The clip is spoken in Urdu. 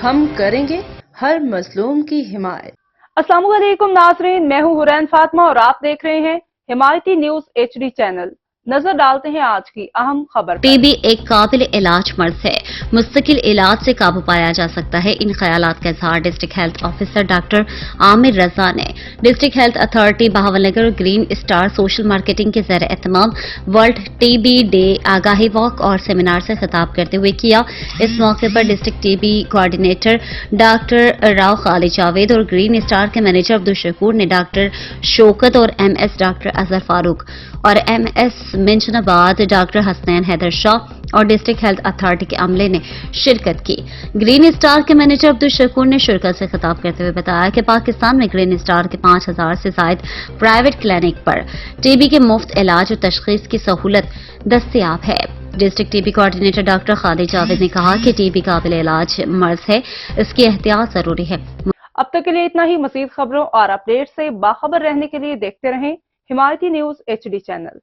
ہم کریں گے ہر مظلوم کی حمایت۔ السلام علیکم ناظرین، میں ہوں حرین فاطمہ اور آپ دیکھ رہے ہیں حمایتی نیوز HD چینل۔ نظر ڈالتے ہیں آج کی اہم خبر پر۔ ٹی بی ایک قابل علاج مرض ہے، مستقل علاج سے قابو پایا جا سکتا ہے۔ ان خیالات کا اظہار district health officer doctor Amir Raza نے district health authority Bahawal green star social marketing کے زیر اہتمام ورلڈ ٹی بی ڈے آگاہی واک اور سیمینار سے خطاب کرتے ہوئے کیا۔ اس موقع پر district T B coordinator doctor Rao Khalid Javed اور گرین اسٹار کے مینیجر عبدالشکور نے ڈاکٹر شوکت اور M S doctor Azhar Farooq اور ایم ایس منشن آباد ڈاکٹر حسنین حیدر شاہ اور ڈسٹرکٹ ہیلتھ اتھارٹی کے عملے نے شرکت کی۔ گرین اسٹار کے مینیجر عبدالشکور نے شرکت سے خطاب کرتے ہوئے بتایا کہ پاکستان میں گرین اسٹار کے 5000 سے زائد پرائیویٹ کلینک پر ٹی بی کے مفت علاج اور تشخیص کی سہولت دستیاب ہے۔ District T B coordinator doctor Khalid Javed نے کہا کہ ٹی بی قابل علاج مرض ہے، اس کی احتیاط ضروری ہے۔ اب تک کے لیے اتنا ہی۔ مزید خبروں اور اپڈیٹ سے باخبر رہنے کے لیے دیکھتے رہیں حمایتی نیوز HD چینل۔